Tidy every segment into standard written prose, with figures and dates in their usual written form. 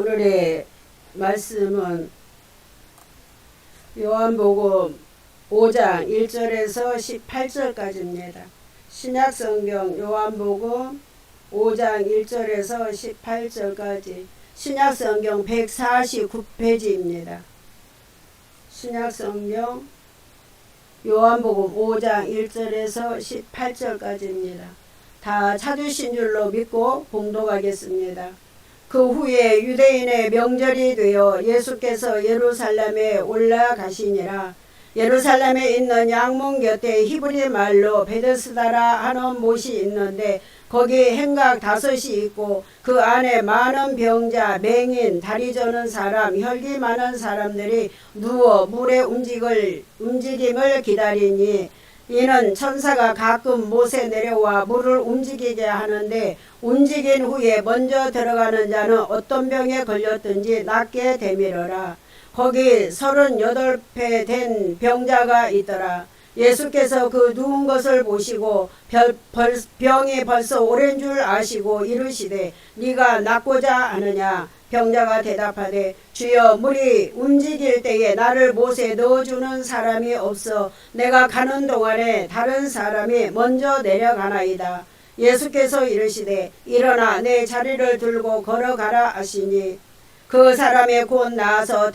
오늘의 말씀은 요한복음 5장 1절에서 18절까지입니다. 신약성경 요한복음 5장 1절에서 18절까지 신약성경 149페이지입니다. 신약성경 요한복음 5장 1절에서 18절까지입니다. 다 찾으신 줄로 믿고 봉독하겠습니다. 그 후에 유대인의 명절이 되어 예수께서 예루살렘에 올라가시니라. 예루살렘에 있는 양문 곁에 히브리 말로 베데스다라 하는 못이 있는데 거기 행각 5이 있고 그 안에 많은 병자, 맹인, 다리 저는 사람, 혈기 많은 사람들이 누워 물의 움직임을 기다리니 이는 천사가 가끔 못에 내려와 물을 움직이게 하는데 움직인 후에 먼저 들어가는 자는 어떤 병에 걸렸든지 낫게 되밀어라. 거기 38배 된 병자가 있더라. 예수께서 그 누운 것을 보시고 병이 벌써 오랜 줄 아시고 이르시되 네가 낫고자 하느냐. 병자가 대답하되 주여 물이 움직일 때에 나를 못에 넣어주는 사람이 없어 내가 가는 동안에 다른 사람이 먼저 내려가나이다. 예수께서 이르시되 일어나 내 자리를 들고 걸어가라 하시니 그 사람이 곧 나아서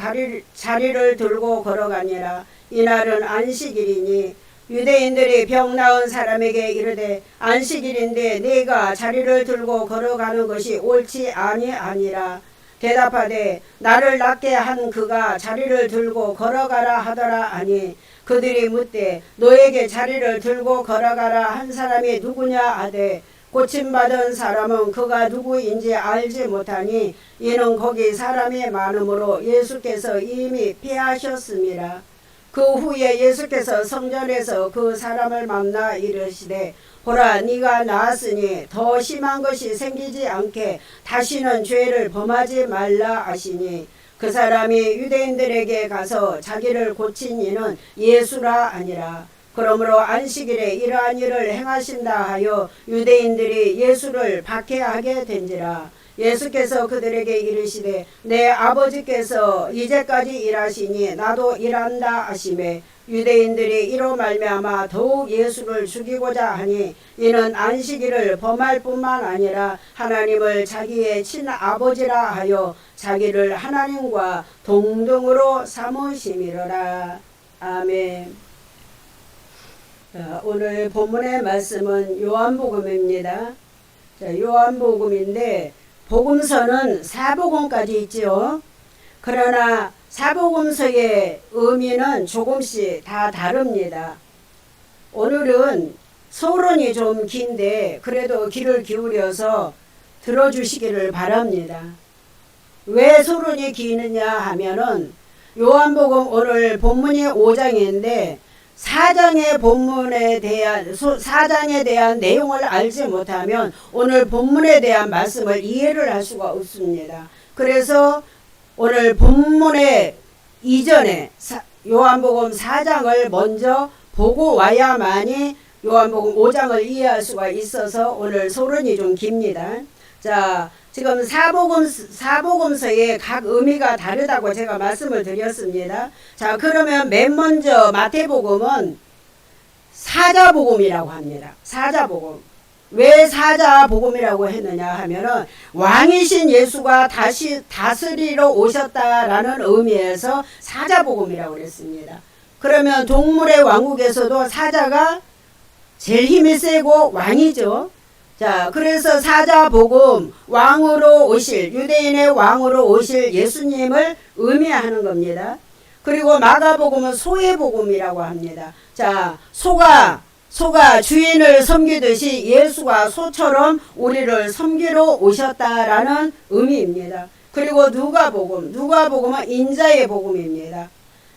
자리를 들고 걸어가니라. 이날은 안식일이니 유대인들이 병 나은 사람에게 이르되 안식일인데 네가 자리를 들고 걸어가는 것이 옳지 아니하니라. 대답하되 나를 낫게 한 그가 자리를 들고 걸어가라 하더라 하니 그들이 묻되 너에게 자리를 들고 걸어가라 한 사람이 누구냐 하되 고침받은 사람은 그가 누구인지 알지 못하니 이는 거기 사람이 많으므로 예수께서 이미 피하셨음이라. 그 후에 예수께서 성전에서 그 사람을 만나 이르시되 보라 네가 나았으니 더 심한 것이 생기지 않게 다시는 죄를 범하지 말라 하시니 그 사람이 유대인들에게 가서 자기를 고친 이는 예수라 하니라. 그러므로 안식일에 이러한 일을 행하신다 하여 유대인들이 예수를 박해하게 된지라. 예수께서 그들에게 이르시되 내 아버지께서 이제까지 일하시니 나도 일한다 하시매 유대인들이 이로 말미암아 더욱 예수를 죽이고자 하니 이는 안식일을 범할 뿐만 아니라 하나님을 자기의 친아버지라 하여 자기를 하나님과 동등으로 삼으심이로라. 아멘. 오늘 본문의 말씀은 요한복음입니다. 요한복음인데 복음서는 사복음까지 있지요. 그러나 사복음서의 의미는 조금씩 다 다릅니다. 오늘은 서론이 좀 긴데 그래도 귀를 기울여서 들어주시기를 바랍니다. 왜 서론이 기느냐 하면은 요한복음 오늘 본문이 5장인데 4장에 대한 내용을 알지 못하면 오늘 본문에 대한 말씀을 이해를 할 수가 없습니다. 그래서 오늘 본문의 이전에 요한복음 4장을 먼저 보고 와야만이 요한복음 5장을 이해할 수가 있어서 오늘 서론이 좀 깁니다. 자, 지금 사복음서의 각 의미가 다르다고 제가 말씀을 드렸습니다. 자, 그러면 맨 먼저 마태복음은 사자복음이라고 합니다. 사자복음. 왜 사자복음이라고 했느냐 하면은 왕이신 예수가 다시 다스리러 오셨다라는 의미에서 사자복음이라고 그랬습니다. 그러면 동물의 왕국에서도 사자가 제일 힘이 세고 왕이죠. 자, 그래서 사자복음, 왕으로 오실, 유대인의 왕으로 오실 예수님을 의미하는 겁니다. 그리고 마가복음은 소의 복음이라고 합니다. 자, 소가 주인을 섬기듯이 예수가 소처럼 우리를 섬기러 오셨다라는 의미입니다. 그리고 누가복음은 인자의 복음입니다.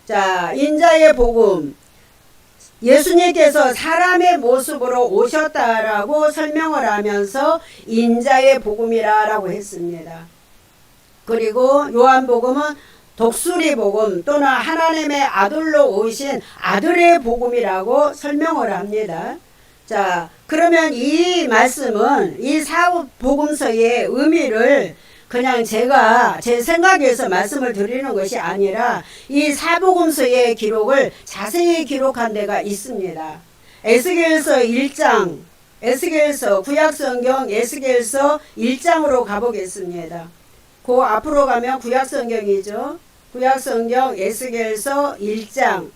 자, 인자의 복음. 예수님께서 사람의 모습으로 오셨다라고 설명을 하면서 인자의 복음이라고 했습니다. 그리고 요한복음은 독수리 복음 또는 하나님의 아들로 오신 아들의 복음이라고 설명을 합니다. 자, 그러면 이 말씀은 이 사복음서의 의미를 그냥 제가 제 생각에서 말씀을 드리는 것이 아니라 이 사복음서의 기록을 자세히 기록한 데가 있습니다. 에스겔서 1장, 에스겔서 구약성경 에스겔서 1장으로 가보겠습니다. 그 앞으로 가면 구약성경이죠. 구약성경 에스겔서 1장.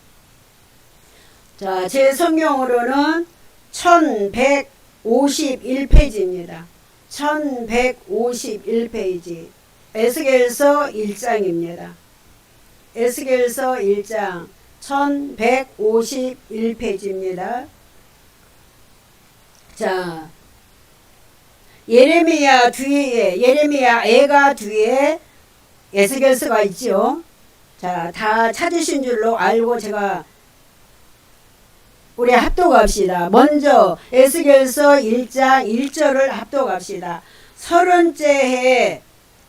자, 제 성경으로는 1151페이지입니다. 1151페이지. 에스겔서 1장입니다. 에스겔서 1장 1151페이지입니다. 자, 예레미야 뒤에, 예레미야 애가 뒤에 에스겔서가 있죠. 자, 다 찾으신 줄로 알고 제가 우리 합독합시다. 먼저 에스겔서 1장 1절을 합독합시다. 30째 해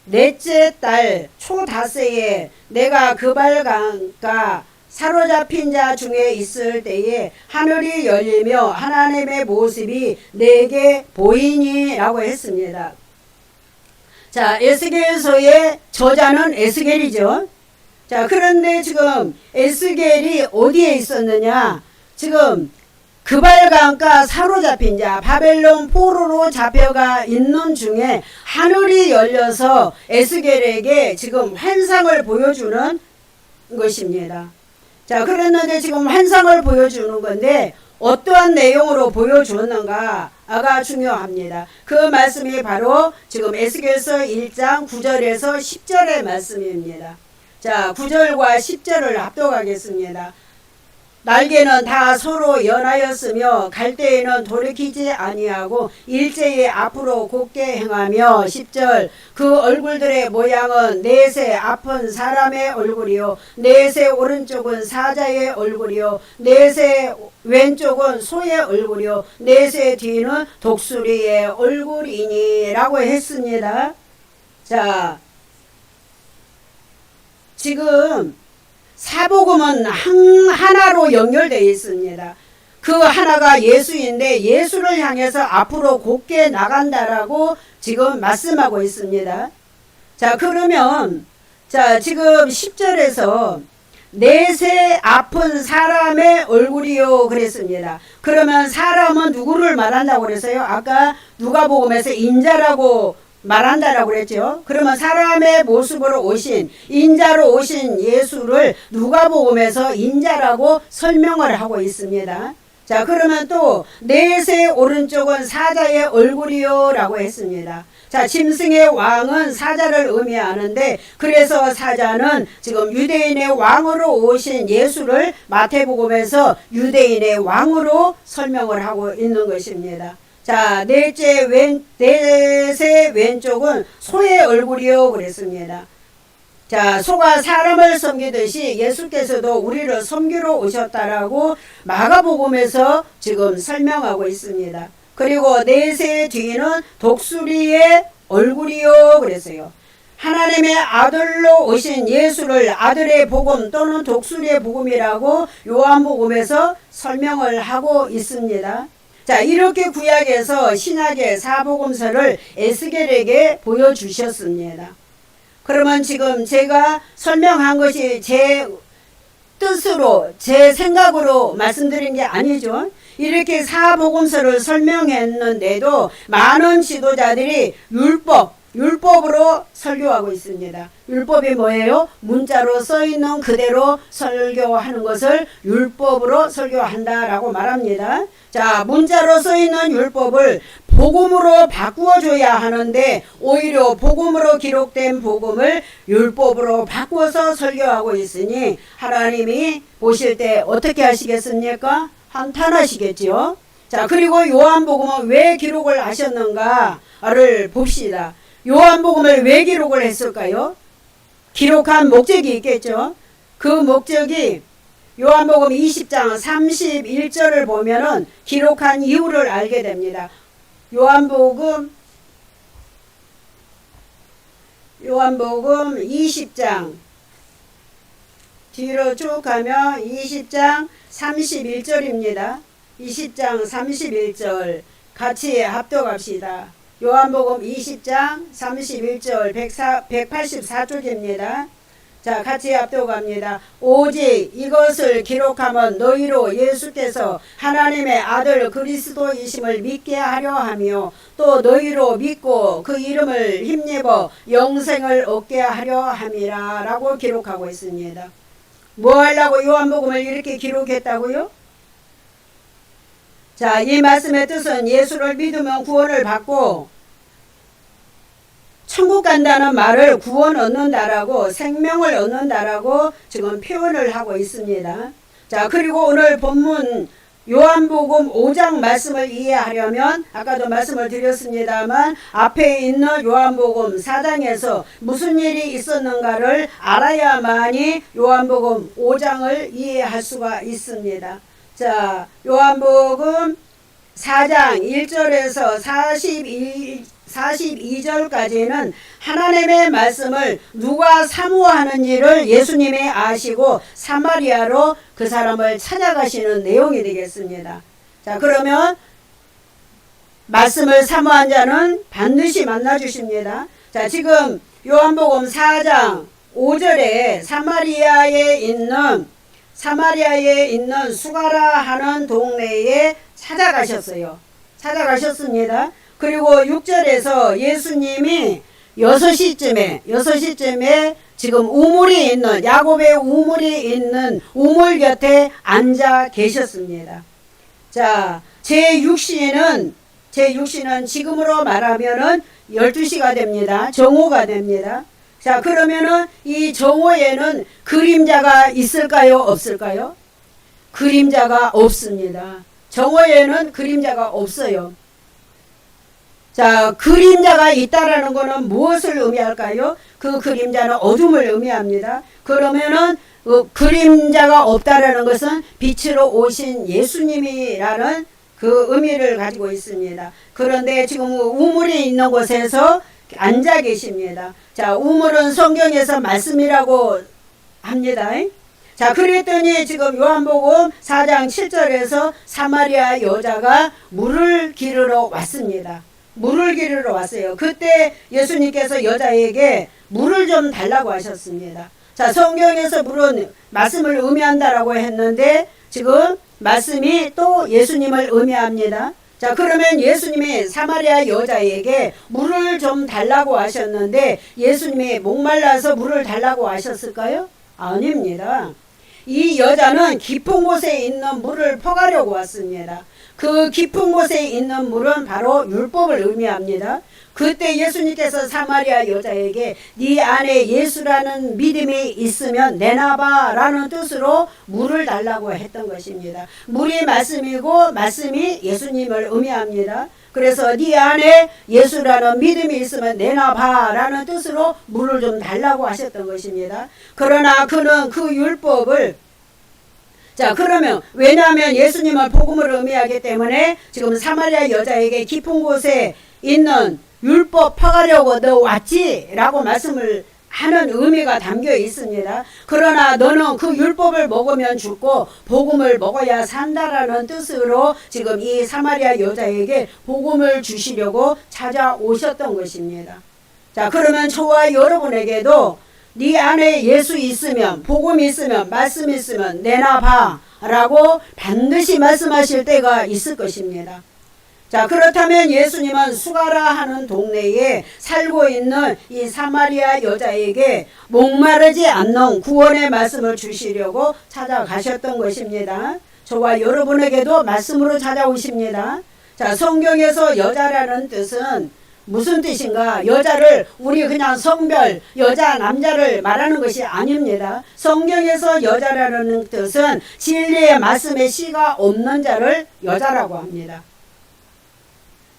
넷째 달 초다세에 내가 그발강가 사로잡힌 자 중에 있을 때에 하늘이 열리며 하나님의 모습이 내게 보이니 라고 했습니다. 자, 에스겔서의 저자는 에스겔이죠. 자, 그런데 지금 에스겔이 어디에 있었느냐? 지금 그발강가 사로잡힌 자 바벨론 포로로 잡혀가 있는 중에 하늘이 열려서 에스겔에게 지금 환상을 보여주는 것입니다. 자, 그랬는데 지금 환상을 보여주는 건데 어떠한 내용으로 보여주었는가가 중요합니다. 그 말씀이 바로 지금 에스겔서 1장 9절에서 10절의 말씀입니다. 자, 9절과 10절을 합독하겠습니다. 날개는 다 서로 연하였으며 갈 때에는 돌이키지 아니하고 일제히 앞으로 곧게 행하며 10절 그 얼굴들의 모양은 넷의 앞은 사람의 얼굴이요 넷의 오른쪽은 사자의 얼굴이요 넷의 왼쪽은 소의 얼굴이요 넷의 뒤는 독수리의 얼굴이니 라고 했습니다. 자, 지금 사복음은 하나로 연결되어 있습니다. 그 하나가 예수인데 예수를 향해서 앞으로 곧게 나간다라고 지금 말씀하고 있습니다. 자, 그러면 자, 지금 10절에서 넷의 앞은 사람의 얼굴이요 그랬습니다. 그러면 사람은 누구를 말한다고 그랬어요? 아까 누가복음에서 인자라고 말한다라고 그랬죠. 그러면 사람의 모습으로 오신 인자로 오신 예수를 누가복음에서 인자라고 설명을 하고 있습니다. 자, 그러면 또 넷의 오른쪽은 사자의 얼굴이요 라고 했습니다. 자, 짐승의 왕은 사자를 의미하는데 그래서 사자는 지금 유대인의 왕으로 오신 예수를 마태복음에서 유대인의 왕으로 설명을 하고 있는 것입니다. 자, 넷의 왼쪽은 소의 얼굴이요 그랬습니다. 자, 소가 사람을 섬기듯이 예수께서도 우리를 섬기러 오셨다라고 마가복음에서 지금 설명하고 있습니다. 그리고 넷의 뒤는 독수리의 얼굴이요 그랬어요. 하나님의 아들로 오신 예수를 아들의 복음 또는 독수리의 복음이라고 요한복음에서 설명을 하고 있습니다. 자, 이렇게 구약에서 신약의 사복음서를 에스겔에게 보여주셨습니다. 그러면 지금 제가 설명한 것이 제 뜻으로 제 생각으로 말씀드린 게 아니죠. 이렇게 사복음서를 설명했는데도 많은 지도자들이 율법으로 설교하고 있습니다. 율법이 뭐예요? 문자로 써있는 그대로 설교하는 것을 율법으로 설교한다라고 말합니다. 자, 문자로 써있는 율법을 복음으로 바꾸어줘야 하는데 오히려 복음으로 기록된 복음을 율법으로 바꿔서 설교하고 있으니 하나님이 보실 때 어떻게 하시겠습니까? 한탄하시겠죠. 자, 그리고 요한복음은 왜 기록을 하셨는가를 봅시다. 요한복음을 왜 기록을 했을까요? 기록한 목적이 있겠죠. 그 목적이 요한복음 20장 31절을 보면은 기록한 이유를 알게 됩니다. 요한복음 20장 뒤로 쭉 가면 20장 31절입니다. 20장 31절 같이 합독합시다. 요한복음 20장 31절 184쪽입니다. 자, 같이 압도갑니다. 오직 이것을 기록하면 너희로 예수께서 하나님의 아들 그리스도이심을 믿게 하려 하며 또 너희로 믿고 그 이름을 힘입어 영생을 얻게 하려 함이라 라고 기록하고 있습니다. 뭐 하려고 요한복음을 이렇게 기록했다고요? 자, 이 말씀의 뜻은 예수를 믿으면 구원을 받고 천국 간다는 말을 구원 얻는다라고 생명을 얻는다라고 지금 표현을 하고 있습니다. 자, 그리고 오늘 본문 요한복음 5장 말씀을 이해하려면 아까도 말씀을 드렸습니다만 앞에 있는 요한복음 4장에서 무슨 일이 있었는가를 알아야만이 요한복음 5장을 이해할 수가 있습니다. 자, 요한복음 4장 1절에서 42절까지는 하나님의 말씀을 누가 사모하는 일을 예수님이 아시고 사마리아로 그 사람을 찾아가시는 내용이 되겠습니다. 자, 그러면 말씀을 사모한 자는 반드시 만나 주십니다. 자, 지금 요한복음 4장 5절에 사마리아에 있는 수가라 하는 동네에 찾아가셨습니다. 그리고 6절에서 예수님이 6시쯤에 지금 우물이 있는 야곱의 우물이 있는 우물 곁에 앉아 계셨습니다. 자, 제6시는 지금으로 말하면은 12시가 됩니다. 정오가 됩니다. 자, 그러면은 이 정오에는 그림자가 있을까요? 없을까요? 그림자가 없습니다. 정오에는 그림자가 없어요. 자, 그림자가 있다라는 것은 무엇을 의미할까요? 그 그림자는 어둠을 의미합니다. 그러면은 그림자가 없다라는 것은 빛으로 오신 예수님이라는 그 의미를 가지고 있습니다. 그런데 지금 우물이 있는 곳에서 앉아 계십니다. 자, 우물은 성경에서 말씀이라고 합니다. 자, 그랬더니 지금 요한복음 4장 7절에서 사마리아 여자가 물을 기르러 왔습니다. 물을 기르러 왔어요. 그때 예수님께서 여자에게 물을 좀 달라고 하셨습니다. 자, 성경에서 물은 말씀을 의미한다라고 했는데 지금 말씀이 또 예수님을 의미합니다. 자, 그러면 예수님이 사마리아 여자에게 물을 좀 달라고 하셨는데 예수님이 목말라서 물을 달라고 하셨을까요? 아닙니다. 이 여자는 깊은 곳에 있는 물을 퍼가려고 왔습니다. 그 깊은 곳에 있는 물은 바로 율법을 의미합니다. 그때 예수님께서 사마리아 여자에게 네 안에 예수라는 믿음이 있으면 내놔봐 라는 뜻으로 물을 달라고 했던 것입니다. 물이 말씀이고 말씀이 예수님을 의미합니다. 그래서 네 안에 예수라는 믿음이 있으면 내놔봐 라는 뜻으로 물을 좀 달라고 하셨던 것입니다. 그러나 그는 그 율법을 자, 그러면 왜냐하면 예수님은 복음을 의미하기 때문에 지금 사마리아 여자에게 깊은 곳에 있는 율법 파가려고 너 왔지? 라고 말씀을 하는 의미가 담겨 있습니다. 그러나 너는 그 율법을 먹으면 죽고 복음을 먹어야 산다라는 뜻으로 지금 이 사마리아 여자에게 복음을 주시려고 찾아오셨던 것입니다. 자, 그러면 저와 여러분에게도 네 안에 예수 있으면 복음 있으면 말씀 있으면 내놔봐 라고 반드시 말씀하실 때가 있을 것입니다. 자, 그렇다면 예수님은 수가라 하는 동네에 살고 있는 이 사마리아 여자에게 목마르지 않는 구원의 말씀을 주시려고 찾아가셨던 것입니다. 저와 여러분에게도 말씀으로 찾아오십니다. 자, 성경에서 여자라는 뜻은 무슨 뜻인가? 여자를 우리 그냥 성별 여자 남자를 말하는 것이 아닙니다. 성경에서 여자라는 뜻은 진리의 말씀에 씨가 없는 자를 여자라고 합니다.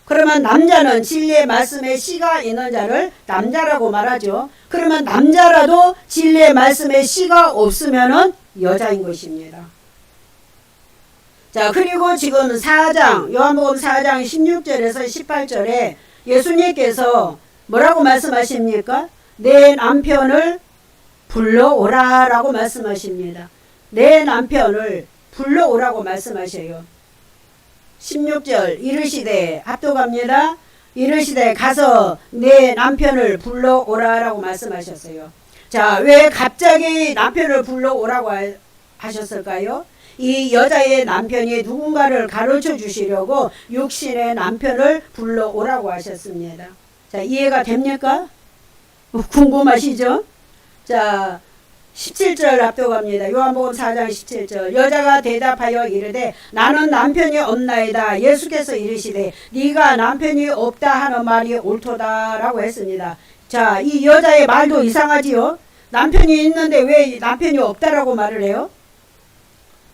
그러면 남자는 진리의 말씀에 씨가 있는 자를 남자라고 말하죠. 그러면 남자라도 진리의 말씀에 씨가 없으면은 여자인 것입니다. 자, 그리고 지금 요한복음 4장 16절에서 18절에 예수님께서 뭐라고 말씀하십니까? 내 남편을 불러오라 라고 말씀하십니다. 내 남편을 불러오라고 말씀하셔요. 16절 이르시되 합독합니다. 이르시되 가서 내 남편을 불러오라라고 말씀하셨어요. 자, 왜 갑자기 남편을 불러오라고 하셨을까요? 이 여자의 남편이 누군가를 가르쳐 주시려고 육신의 남편을 불러오라고 하셨습니다. 자, 이해가 됩니까? 궁금하시죠? 자, 17절 앞서갑니다. 요한복음 4장 17절. 여자가 대답하여 이르되 나는 남편이 없나이다. 예수께서 이르시되 네가 남편이 없다 하는 말이 옳도다라고 했습니다. 자, 이 여자의 말도 이상하지요? 남편이 있는데 왜 남편이 없다라고 말을 해요?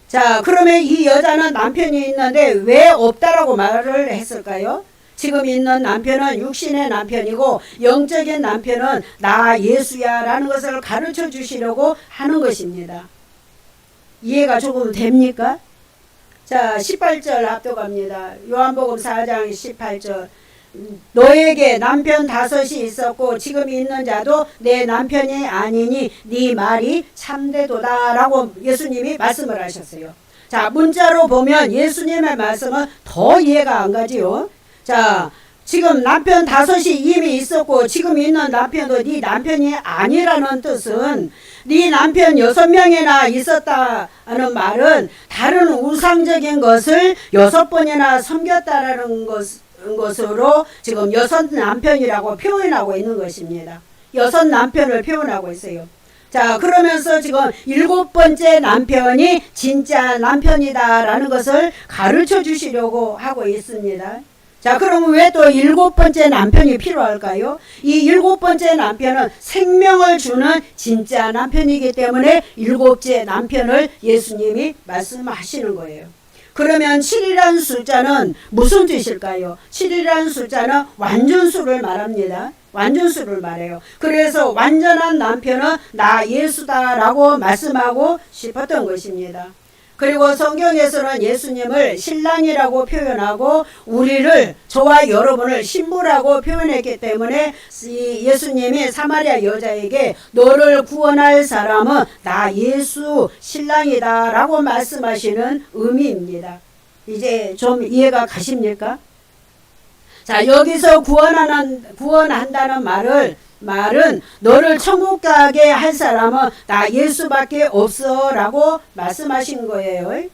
자, 그러면 이 여자는 남편이 있는데 왜 없다라고 말을 했을까요? 지금 있는 남편은 육신의 남편이고 영적인 남편은 나 예수야 라는 것을 가르쳐 주시려고 하는 것입니다. 이해가 조금 됩니까? 자, 18절 앞서갑니다. 요한복음 4장 18절. 너에게 남편 5이 있었고 지금 있는 자도 내 남편이 아니니 네 말이 참되도다 라고 예수님이 말씀을 하셨어요. 자, 문자로 보면 예수님의 말씀은 더 이해가 안 가지요. 자, 지금 남편 5이 이미 있었고 지금 있는 남편도 네 남편이 아니라는 뜻은 네 남편 6명이나 있었다는 말은 다른 우상적인 것을 6번이나 섬겼다라는 것으로 지금 6 남편이라고 표현하고 있는 것입니다. 6 남편을 표현하고 있어요. 자, 그러면서 지금 7번째 남편이 진짜 남편이다라는 것을 가르쳐 주시려고 하고 있습니다. 자, 그러면 왜 또 7번째 남편이 필요할까요? 이 7번째 남편은 생명을 주는 진짜 남편이기 때문에 7째 남편을 예수님이 말씀하시는 거예요. 그러면 7이라는 숫자는 무슨 뜻일까요? 7이라는 숫자는 완전수를 말합니다. 완전수를 말해요. 그래서 완전한 남편은 나 예수다라고 말씀하고 싶었던 것입니다. 그리고 성경에서는 예수님을 신랑이라고 표현하고 우리를 저와 여러분을 신부라고 표현했기 때문에 예수님이 사마리아 여자에게 너를 구원할 사람은 나 예수 신랑이다 라고 말씀하시는 의미입니다. 이제 좀 이해가 가십니까? 자, 여기서 구원한다는 말은 너를 천국 가게 할 사람은 나 예수밖에 없어 라고 말씀하신 거예요.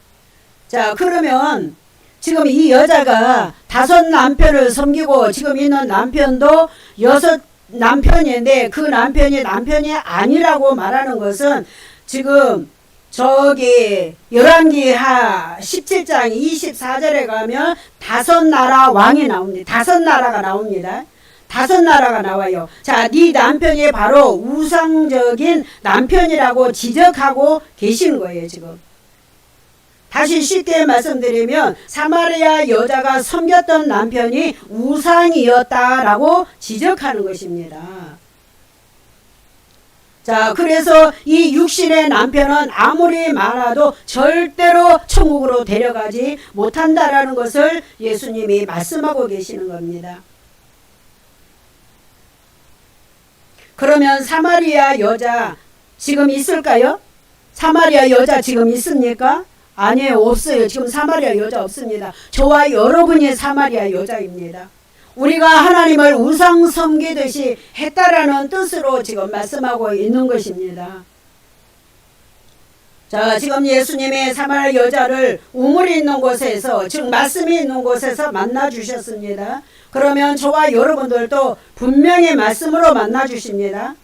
자, 그러면 지금 이 여자가 5 남편을 섬기고 지금 있는 남편도 6 남편인데 그 남편이 아니라고 말하는 것은 지금 저기 열왕기하 17장 24절에 가면 5 나라 왕이 나옵니다. 5 나라가 나옵니다. 5 나라가 나와요. 자, 네 남편이 바로 우상적인 남편이라고 지적하고 계시는 거예요, 지금. 다시 쉽게 말씀드리면 사마리아 여자가 섬겼던 남편이 우상이었다라고 지적하는 것입니다. 자, 그래서 이 육신의 남편은 아무리 많아도 절대로 천국으로 데려가지 못한다라는 것을 예수님이 말씀하고 계시는 겁니다. 그러면 사마리아 여자 지금 있을까요? 사마리아 여자 지금 있습니까? 아니에요, 없어요. 지금 사마리아 여자 없습니다. 저와 여러분이 사마리아 여자입니다. 우리가 하나님을 우상 섬기듯이 했다라는 뜻으로 지금 말씀하고 있는 것입니다. 자, 지금 예수님이 사마리아 여자를 우물이 있는 곳에서, 즉 말씀이 있는 곳에서 만나 주셨습니다. 그러면 저와 여러분들도 분명히 말씀으로 만나 주십니다.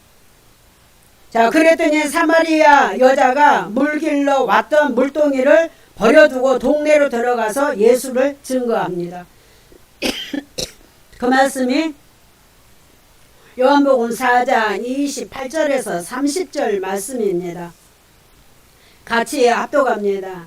자, 그랬더니 사마리아 여자가 물길로 왔던 물동이를 버려두고 동네로 들어가서 예수를 증거합니다. 그 말씀이 요한복음 4장 28절에서 30절 말씀입니다. 같이 합독합니다.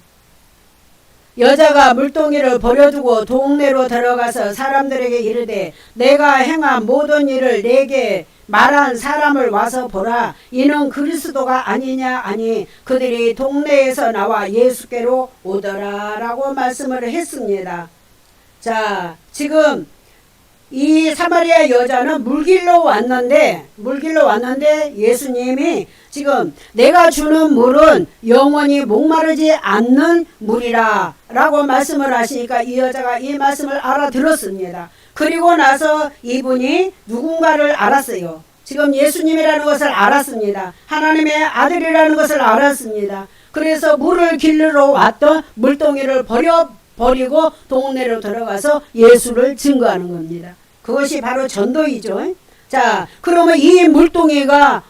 여자가 물동이를 버려두고 동네로 들어가서 사람들에게 이르되 내가 행한 모든 일을 내게 말한 사람을 와서 보라. 이는 그리스도가 아니냐 하니 그들이 동네에서 나와 예수께로 오더라 라고 말씀을 했습니다. 자, 지금 이 사마리아 여자는 물길로 왔는데 예수님이 지금 내가 주는 물은 영원히 목마르지 않는 물이라 라고 말씀을 하시니까 이 여자가 이 말씀을 알아들었습니다. 그리고 나서 이분이 누군가를 알았어요. 지금 예수님이라는 것을 알았습니다. 하나님의 아들이라는 것을 알았습니다. 그래서 물을 길러 왔던 물동이를 버리고 동네로 들어가서 예수를 증거하는 겁니다. 그것이 바로 전도이죠. 자, 그러면 이 물동이가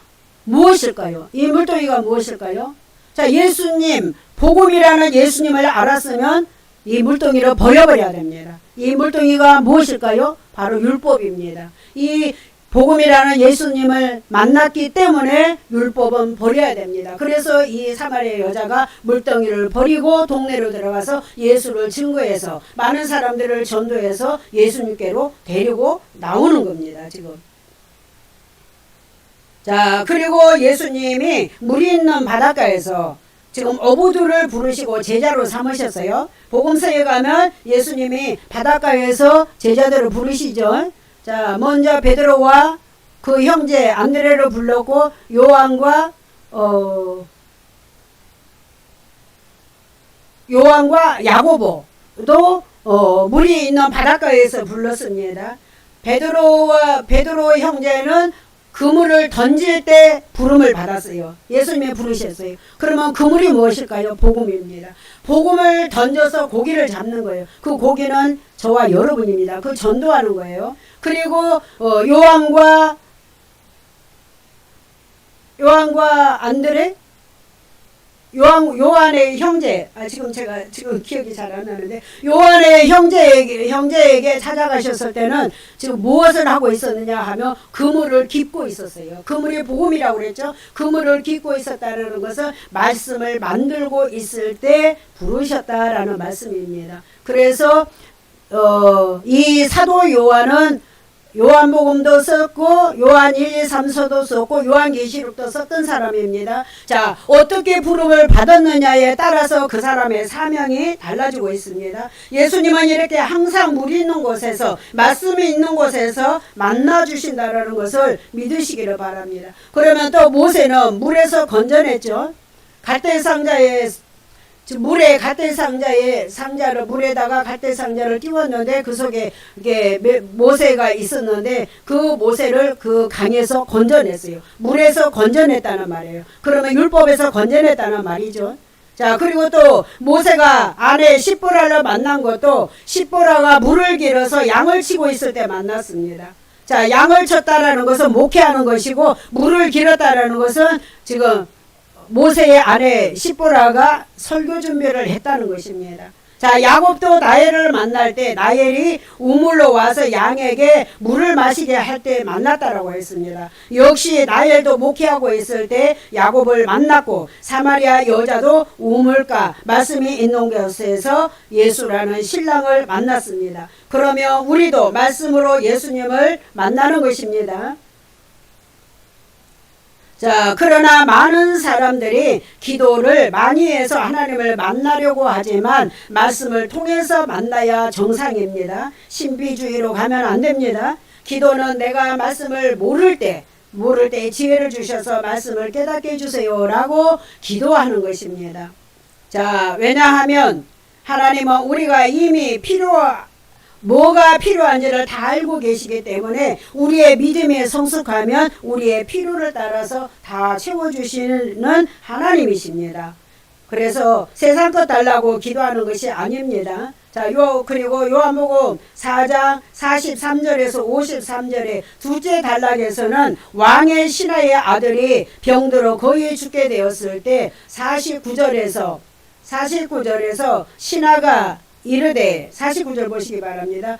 무엇일까요? 이 물동이가 무엇일까요? 자, 예수님, 복음이라는 예수님을 알았으면 이 물동이를 버려버려야 됩니다. 이 물동이가 무엇일까요? 바로 율법입니다. 이 복음이라는 예수님을 만났기 때문에 율법은 버려야 됩니다. 그래서 이 사마리아 여자가 물동이를 버리고 동네로 들어가서 예수를 증거해서 많은 사람들을 전도해서 예수님께로 데리고 나오는 겁니다. 지금. 자, 그리고 예수님이 물이 있는 바닷가에서 지금 어부들을 부르시고 제자로 삼으셨어요. 복음서에 가면 예수님이 바닷가에서 제자들을 부르시죠. 자, 먼저 베드로와 그 형제 안드레를 불렀고 요한과 야고보도 물이 있는 바닷가에서 불렀습니다. 베드로 형제는 그물을 던질 때 부름을 받았어요. 예수님이 부르셨어요. 그러면 그물이 무엇일까요? 복음입니다. 복음을 던져서 고기를 잡는 거예요. 그 고기는 저와 여러분입니다. 그 전도하는 거예요. 그리고 요한과 안드레, 요한의 형제, 지금 기억이 잘 안 나는데, 요한의 형제에게 찾아가셨을 때는 지금 무엇을 하고 있었느냐 하면 그물을 깃고 있었어요. 그물이 복음이라고 그랬죠. 그물을 깃고 있었다는 것은 말씀을 만들고 있을 때 부르셨다라는 말씀입니다. 그래서 이 사도 요한은 요한복음도 썼고 요한 1, 2, 3서도 썼고 요한계시록도 썼던 사람입니다. 자, 어떻게 부름을 받았느냐에 따라서 그 사람의 사명이 달라지고 있습니다. 예수님은 이렇게 항상 물이 있는 곳에서 말씀이 있는 곳에서 만나주신다는 것을 믿으시기를 바랍니다. 그러면 또 모세는 물에서 건져냈죠. 갈대 상자에 물에 상자를 물에다가 갈대 상자를 띄웠는데 그 속에 이게 모세가 있었는데 그 모세를 그 강에서 건져냈어요. 물에서 건져냈다는 말이에요. 그러면 율법에서 건져냈다는 말이죠. 자, 그리고 또 모세가 아내 십보라를 만난 것도 십보라가 물을 길어서 양을 치고 있을 때 만났습니다. 자, 양을 쳤다라는 것은 목회하는 것이고 물을 길었다라는 것은 지금 모세의 아내 십보라가 설교 준비를 했다는 것입니다. 자, 야곱도 나엘을 만날 때 나엘이 우물로 와서 양에게 물을 마시게 할 때 만났다라고 했습니다. 역시 나엘도 목회하고 있을 때 야곱을 만났고 사마리아 여자도 우물가 말씀이 있는 곳에서 예수라는 신랑을 만났습니다. 그러면 우리도 말씀으로 예수님을 만나는 것입니다. 자, 그러나 많은 사람들이 기도를 많이 해서 하나님을 만나려고 하지만 말씀을 통해서 만나야 정상입니다. 신비주의로 가면 안 됩니다. 기도는 내가 말씀을 모를 때 지혜를 주셔서 말씀을 깨닫게 해주세요 라고 기도하는 것입니다. 자, 왜냐하면 하나님은 우리가 이미 뭐가 필요한지를 다 알고 계시기 때문에 우리의 믿음이 성숙하면 우리의 필요를 따라서 다 채워주시는 하나님이십니다. 그래서 세상 것 달라고 기도하는 것이 아닙니다. 자, 그리고 요한복음 4장 43절에서 53절에 둘째 단락에서는 왕의 신하의 아들이 병들어 거의 죽게 되었을 때 49절에서 신하가 이르되 49절 보시기 바랍니다.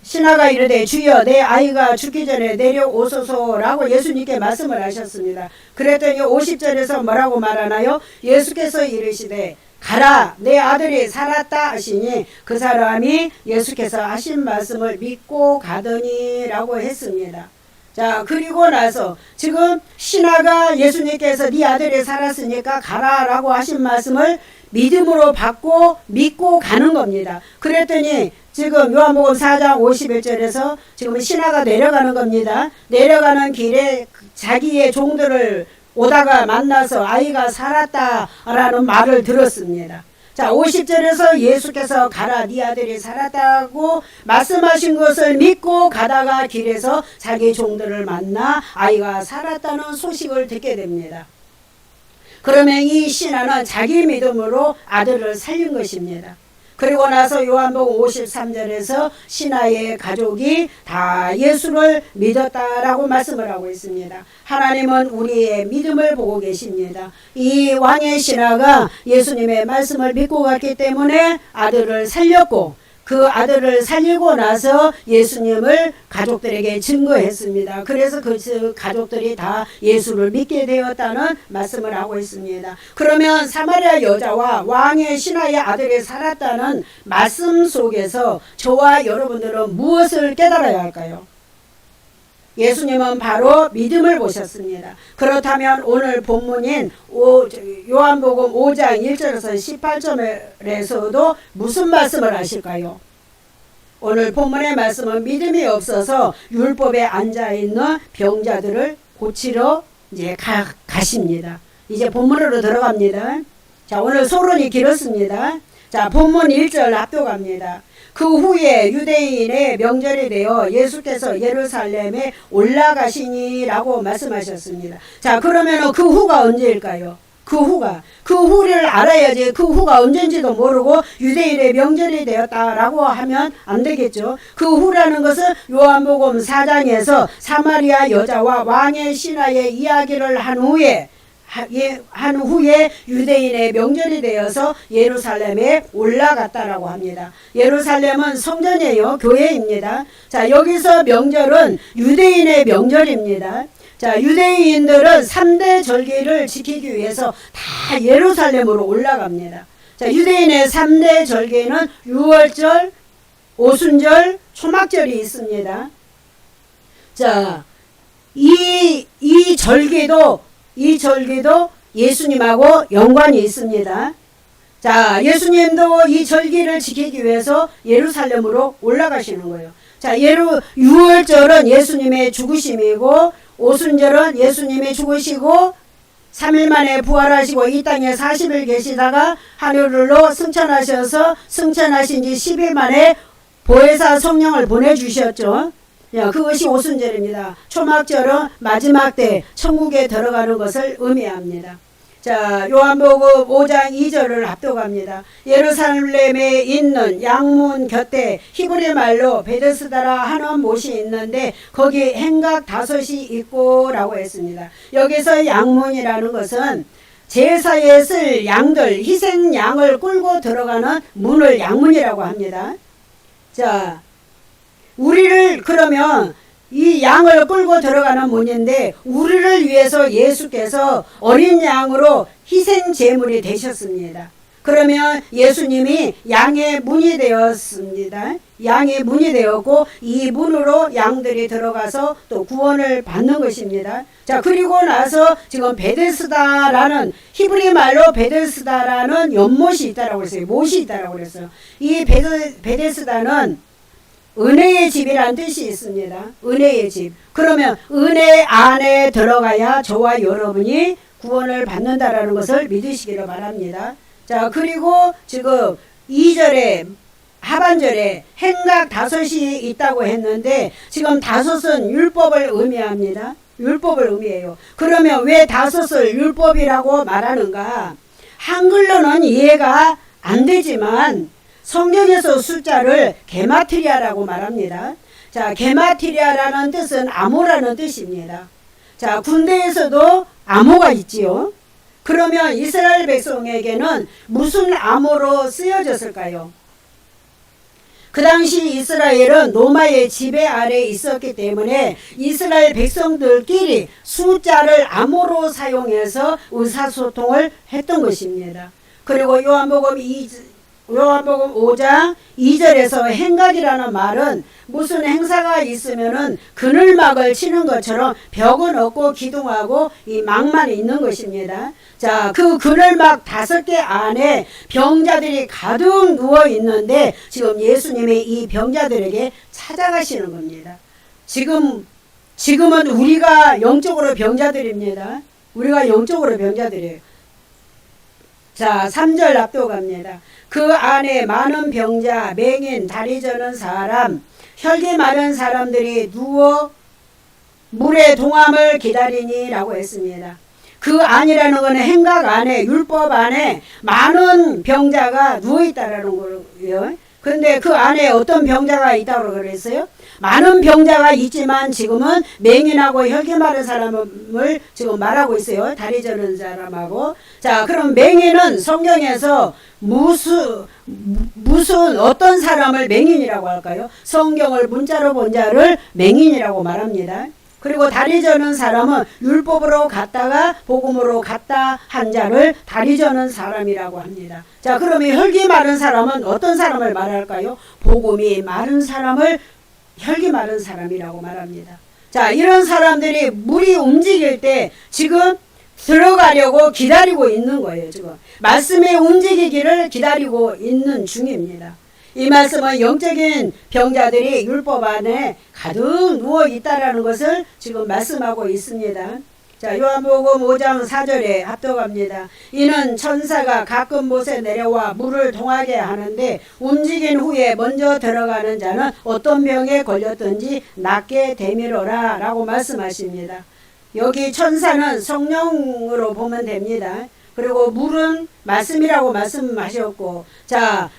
신하가 이르되 주여 내 아이가 죽기 전에 내려오소서라고 예수님께 말씀을 하셨습니다. 그랬더니 50절에서 뭐라고 말하나요? 예수께서 이르시되 가라 내 아들이 살았다 하시니 그 사람이 예수께서 하신 말씀을 믿고 가더니 라고 했습니다. 자, 그리고 나서 지금 신하가 예수님께서 네 아들이 살았으니까 가라 라고 하신 말씀을 믿음으로 받고 믿고 가는 겁니다. 그랬더니 지금 요한복음 4장 51절에서 지금 신하가 내려가는 겁니다. 내려가는 길에 자기의 종들을 오다가 만나서 아이가 살았다라는 말을 들었습니다. 자, 50절에서 예수께서 가라 네 아들이 살았다고 말씀하신 것을 믿고 가다가 길에서 자기 종들을 만나 아이가 살았다는 소식을 듣게 됩니다. 그러면 이 신하는 자기 믿음으로 아들을 살린 것입니다. 그리고 나서 요한복음 53절에서 신하의 가족이 다 예수를 믿었다라고 말씀을 하고 있습니다. 하나님은 우리의 믿음을 보고 계십니다. 이 왕의 신하가 예수님의 말씀을 믿고 갔기 때문에 아들을 살렸고 그 아들을 살리고 나서 예수님을 가족들에게 증거했습니다. 그래서 그 가족들이 다 예수를 믿게 되었다는 말씀을 하고 있습니다. 그러면 사마리아 여자와 왕의 신하의 아들이 살았다는 말씀 속에서 저와 여러분들은 무엇을 깨달아야 할까요? 예수님은 바로 믿음을 보셨습니다. 그렇다면 오늘 본문인 요한복음 5장 1절에서 18절에서도 무슨 말씀을 하실까요? 오늘 본문의 말씀은 믿음이 없어서 율법에 앉아있는 병자들을 고치러 이제 가십니다. 이제 본문으로 들어갑니다. 자, 오늘 소론이 길었습니다. 자, 본문 1절 앞도갑니다. 그 후에 유대인의 명절이 되어 예수께서 예루살렘에 올라가시니라고 말씀하셨습니다. 자, 그러면 그 후가 언제일까요? 그 후를 알아야지. 그 후가 언젠지도 모르고 유대인의 명절이 되었다라고 하면 안 되겠죠. 그 후라는 것은 요한복음 4장에서 사마리아 여자와 왕의 신하의 이야기를 한 후에 유대인의 명절이 되어서 예루살렘에 올라갔다라고 합니다. 예루살렘은 성전이에요. 교회입니다. 자, 여기서 명절은 유대인의 명절입니다. 자, 유대인들은 3대 절기를 지키기 위해서 다 예루살렘으로 올라갑니다. 자, 유대인의 3대 절기는 유월절, 오순절, 초막절이 있습니다. 자, 이 절기도 예수님하고 연관이 있습니다. 자, 예수님도 이 절기를 지키기 위해서 예루살렘으로 올라가시는 거예요. 자, 유월절은 예수님의 죽으심이고, 오순절은 예수님이 죽으시고 3일 만에 부활하시고 이 땅에 40일 계시다가 하늘로 승천하셔서 승천하신 지 10일 만에 보혜사 성령을 보내주셨죠. 그것이 오순절입니다. 초막절은 마지막 때 천국에 들어가는 것을 의미합니다. 자, 요한복음 5장 2절을 압도갑니다. 예루살렘에 있는 양문 곁에 히브리 말로 베데스다라 하는 못이 있는데 거기 행각 5이 있고 라고 했습니다. 여기서 양문이라는 것은 제사에 쓸 양들, 희생 양을 끌고 들어가는 문을 양문이라고 합니다. 자, 우리를 그러면 이 양을 끌고 들어가는 문인데 우리를 위해서 예수께서 어린 양으로 희생 제물이 되셨습니다. 그러면 예수님이 양의 문이 되었습니다. 양의 문이 되었고 이 문으로 양들이 들어가서 또 구원을 받는 것입니다. 자, 그리고 나서 지금 베데스다라는 히브리 말로 베데스다라는 연못이 있다라고 했어요. 못이 있다라고 그랬어요. 이 베데스다는 은혜의 집이란 뜻이 있습니다. 은혜의 집. 그러면 은혜 안에 들어가야 저와 여러분이 구원을 받는다라는 것을 믿으시기를 바랍니다. 자, 그리고 지금 2절에 하반절에 행각 5이 있다고 했는데 지금 5은 율법을 의미합니다. 율법을 의미해요. 그러면 왜 5을 율법이라고 말하는가? 한글로는 이해가 안 되지만 성경에서 숫자를 게마트리아라고 말합니다. 자, 게마트리아라는 뜻은 암호라는 뜻입니다. 자, 군대에서도 암호가 있지요. 그러면 이스라엘 백성에게는 무슨 암호로 쓰여졌을까요? 그 당시 이스라엘은 로마의 지배 아래에 있었기 때문에 이스라엘 백성들끼리 숫자를 암호로 사용해서 의사소통을 했던 것입니다. 그리고 요한복음 5장 2절에서 행각이라는 말은 무슨 행사가 있으면은 그늘막을 치는 것처럼 벽은 없고 기둥하고 이 막만 있는 것입니다. 자, 그 그늘막 5개 안에 병자들이 가득 누워 있는데 지금 예수님이 이 병자들에게 찾아가시는 겁니다. 지금은 우리가 영적으로 병자들입니다. 우리가 영적으로 병자들이에요. 자, 3절 압도갑니다. 그 안에 많은 병자, 맹인, 다리 저는 사람, 혈기 마른 사람들이 누워 물의 동함을 기다리니 라고 했습니다. 그 안이라는 것은 행각 안에, 율법 안에 많은 병자가 누워있다라는 거예요. 근데 그 안에 어떤 병자가 있다고 그랬어요? 많은 병자가 있지만 지금은 맹인하고 혈기 마른 사람을 지금 말하고 있어요. 다리 저는 사람하고. 자, 그럼 맹인은 성경에서 무슨 어떤 사람을 맹인이라고 할까요? 성경을 문자로 본 자를 맹인이라고 말합니다. 그리고 다리 저는 사람은 율법으로 갔다가 복음으로 갔다 한 자를 다리 저는 사람이라고 합니다. 자, 그러면 혈기 마른 사람은 어떤 사람을 말할까요? 복음이 마른 사람을 혈기 마른 사람이라고 말합니다. 자, 이런 사람들이 물이 움직일 때 지금 들어가려고 기다리고 있는 거예요. 지금 말씀이 움직이기를 기다리고 있는 중입니다. 이 말씀은 영적인 병자들이 율법 안에 가득 누워 있다라는 것을 지금 말씀하고 있습니다. 자, 요한복음 5장 4절에 합독합니다. 이는 천사가 가끔 못에 내려와 물을 동하게 하는데 움직인 후에 먼저 들어가는 자는 어떤 병에 걸렸든지 낫게 되미러라 라고 말씀하십니다. 여기 천사는 성령으로 보면 됩니다. 그리고 물은 말씀이라고 말씀하셨고, 자,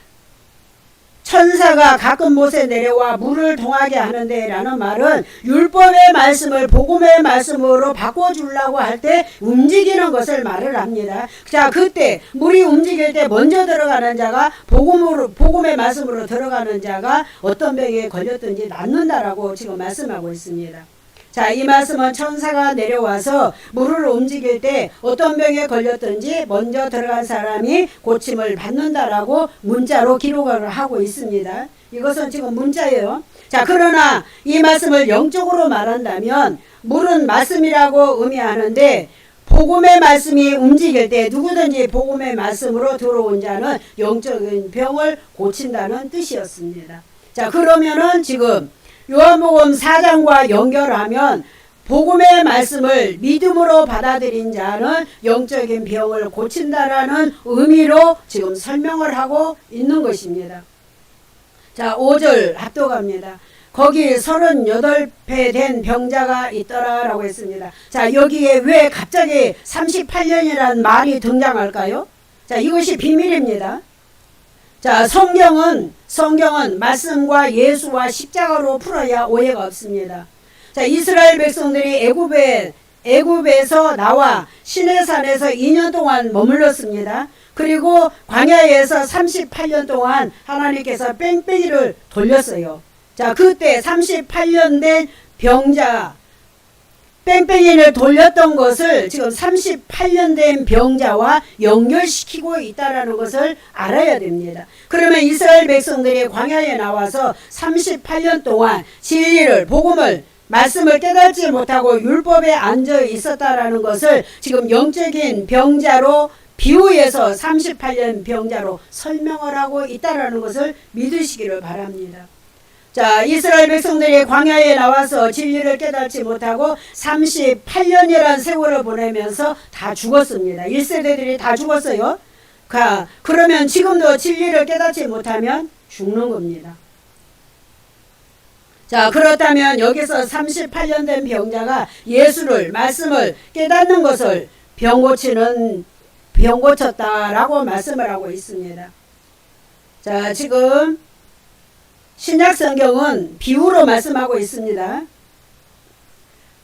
천사가 가끔 못에 내려와 물을 동하게 하는데 라는 말은 율법의 말씀을 복음의 말씀으로 바꿔주려고 할 때 움직이는 것을 말을 합니다. 자, 그때 물이 움직일 때 먼저 들어가는 자가 복음의 말씀으로 들어가는 자가 어떤 병에 걸렸든지 낫는다라고 지금 말씀하고 있습니다. 자, 이 말씀은 천사가 내려와서 물을 움직일 때 어떤 병에 걸렸든지 먼저 들어간 사람이 고침을 받는다라고 문자로 기록을 하고 있습니다. 이것은 지금 문자예요. 자, 그러나 이 말씀을 영적으로 말한다면 물은 말씀이라고 의미하는데 복음의 말씀이 움직일 때 누구든지 복음의 말씀으로 들어온 자는 영적인 병을 고친다는 뜻이었습니다. 자, 그러면은 지금 요한복음 4장과 연결하면 복음의 말씀을 믿음으로 받아들인 자는 영적인 병을 고친다라는 의미로 지금 설명을 하고 있는 것입니다. 자, 5절 합독합니다. 거기 38배 된 병자가 있더라 라고 했습니다. 자, 여기에 왜 갑자기 38년이라는 말이 등장할까요? 자, 이것이 비밀입니다. 자, 성경은 말씀과 예수와 십자가로 풀어야 오해가 없습니다. 자, 이스라엘 백성들이 애굽에서 나와 시내산에서 2년 동안 머물렀습니다. 그리고 광야에서 38년 동안 하나님께서 뺑뺑이를 돌렸어요. 자, 그때 38년 된 병자 뺑뺑이를 돌렸던 것을 지금 38년 된 병자와 연결시키고 있다는 것을 알아야 됩니다. 그러면 이스라엘 백성들이 광야에 나와서 38년 동안 진리를, 복음을, 말씀을 깨닫지 못하고 율법에 앉아 있었다라는 것을 지금 영적인 병자로 비유해서 38년 병자로 설명을 하고 있다는 것을 믿으시기를 바랍니다. 자, 이스라엘 백성들이 광야에 나와서 진리를 깨닫지 못하고 38년이라는 세월을 보내면서 다 죽었습니다. 1세대들이 다 죽었어요. 그러면 지금도 진리를 깨닫지 못하면 죽는 겁니다. 자, 그렇다면 여기서 38년 된 병자가 예수를, 말씀을 깨닫는 것을 병 고쳤다라고 말씀을 하고 있습니다. 자, 지금 신약 성경은 비유로 말씀하고 있습니다.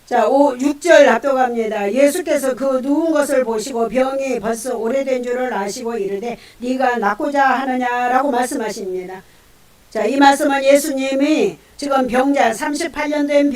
자, 6절 합독합니다. 예수께서 그 누운 것을 보시고 병이 벌써 오래된 줄을 아시고 이르되 네가 낫고자 하느냐라고 말씀하십니다. 자, 이 말씀은 예수님이 지금 병자 38년 된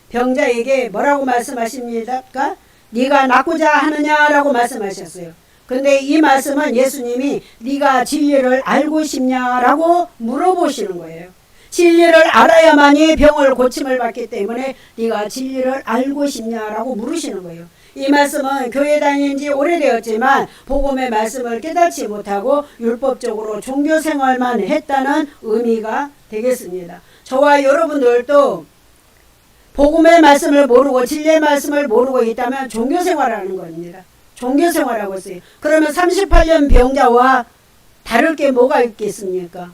병자에게 뭐라고 말씀하십니까? 네가 낫고자 하느냐라고 말씀하셨어요. 근데 이 말씀은 예수님이 네가 진리를 알고 싶냐라고 물어보시는 거예요. 진리를 알아야만이 병을 고침을 받기 때문에 네가 진리를 알고 싶냐라고 물으시는 거예요. 이 말씀은 교회 다닌 지 오래되었지만 복음의 말씀을 깨닫지 못하고 율법적으로 종교생활만 했다는 의미가 되겠습니다. 저와 여러분들도 복음의 말씀을 모르고 진리의 말씀을 모르고 있다면 종교생활하는 겁니다. 종교생활하고 있어요. 그러면 38년 병자와 다를 게 뭐가 있겠습니까?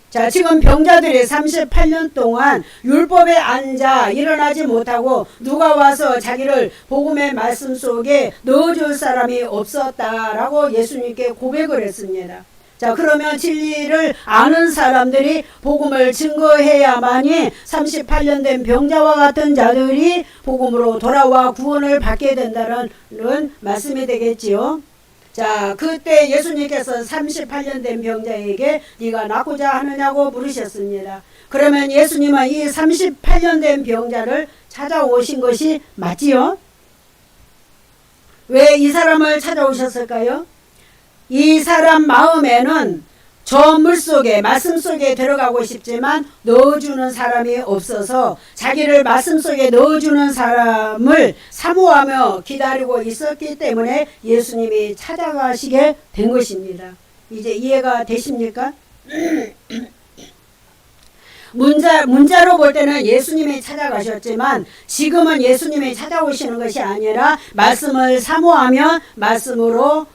자, 지금 병자들이 38년 동안 율법에 앉아 일어나지 못하고 누가 와서 자기를 복음의 말씀 속에 넣어줄 사람이 없었다라고 예수님께 고백을 했습니다. 자, 그러면 진리를 아는 사람들이 복음을 증거해야만이 38년 된 병자와 같은 자들이 복음으로 돌아와 구원을 받게 된다는 말씀이 되겠지요. 자, 그때 예수님께서 38년 된 병자에게 네가 낫고자 하느냐고 물으셨습니다. 그러면 예수님은 이 38년 된 병자를 찾아오신 것이 맞지요? 왜 이 사람을 찾아오셨을까요? 이 사람 마음에는 저 물속에 말씀 속에 들어가고 싶지만 넣어주는 사람이 없어서 자기를 말씀 속에 넣어주는 사람을 사모하며 기다리고 있었기 때문에 예수님이 찾아가시게 된 것입니다. 이제 이해가 되십니까? 문자로 볼 때는 예수님이 찾아가셨지만 지금은 예수님이 찾아오시는 것이 아니라 말씀을 사모하며 말씀으로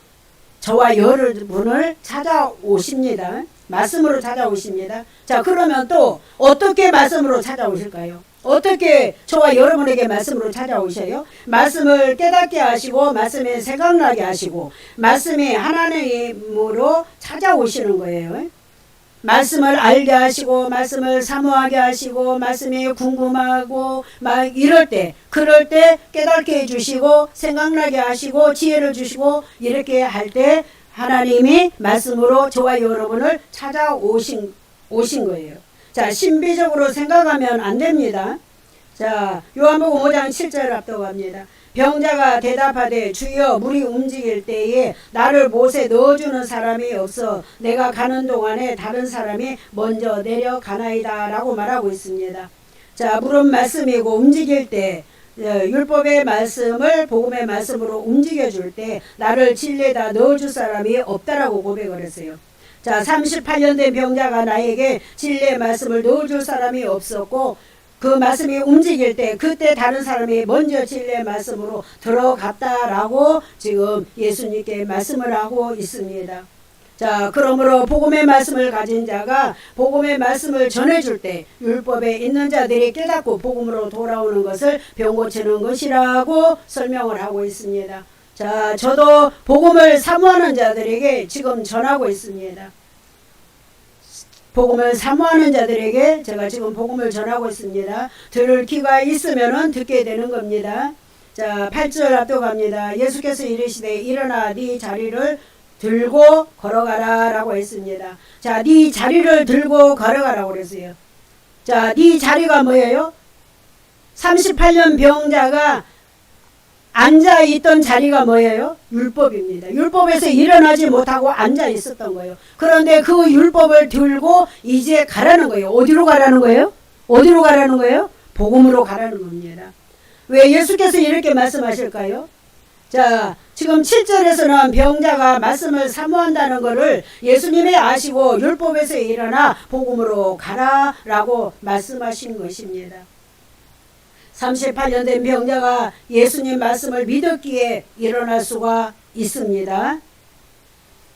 저와 여러분을 찾아오십니다. 말씀으로 찾아오십니다. 자, 그러면 또 어떻게 말씀으로 찾아오실까요? 어떻게 저와 여러분에게 말씀으로 찾아오셔요? 말씀을 깨닫게 하시고 말씀에 생각나게 하시고 말씀이 하나님으로 찾아오시는 거예요. 말씀을 알게 하시고 말씀을 사모하게 하시고 말씀이 궁금하고 막 이럴 때 그럴 때 깨닫게 해주시고 생각나게 하시고 지혜를 주시고 이렇게 할 때 하나님이 말씀으로 저와 여러분을 찾아오신 거예요. 자, 신비적으로 생각하면 안 됩니다. 자, 요한복음 5장 7절 앞서갑니다. 병자가 대답하되 주여 물이 움직일 때에 나를 못에 넣어주는 사람이 없어 내가 가는 동안에 다른 사람이 먼저 내려가나이다 라고 말하고 있습니다. 자, 물은 말씀이고 움직일 때 율법의 말씀을 복음의 말씀으로 움직여줄 때 나를 진리에다 넣어줄 사람이 없다라고 고백을 했어요. 자, 38년 된 병자가 나에게 진리의 말씀을 넣어줄 사람이 없었고 그 말씀이 움직일 때 그때 다른 사람이 먼저 진리의 말씀으로 들어갔다라고 지금 예수님께 말씀을 하고 있습니다. 자, 그러므로 복음의 말씀을 가진 자가 복음의 말씀을 전해줄 때 율법에 있는 자들이 깨닫고 복음으로 돌아오는 것을 병 고치는 것이라고 설명을 하고 있습니다. 자, 저도 복음을 사모하는 자들에게 지금 전하고 있습니다. 복음을 사모하는 자들에게 제가 지금 복음을 전하고 있습니다. 들을 귀가 있으면은 듣게 되는 겁니다. 자, 8절 앞도 갑니다. 예수께서 이르시되 일어나 네 자리를 들고 걸어가라 라고 했습니다. 자, 네 자리를 들고 걸어가라고 그랬어요. 자, 네 자리가 뭐예요? 38년 병자가 앉아있던 자리가 뭐예요? 율법입니다. 율법에서 일어나지 못하고 앉아 있었던 거예요. 그런데 그 율법을 들고 이제 가라는 거예요. 어디로 가라는 거예요? 어디로 가라는 거예요? 복음으로 가라는 겁니다. 왜 예수께서 이렇게 말씀하실까요? 자, 지금 7절에서는 병자가 말씀을 사모한다는 것을 예수님이 아시고 율법에서 일어나 복음으로 가라라고 말씀하신 것입니다. 38년 된 병자가 예수님 말씀을 믿었기에 일어날 수가 있습니다.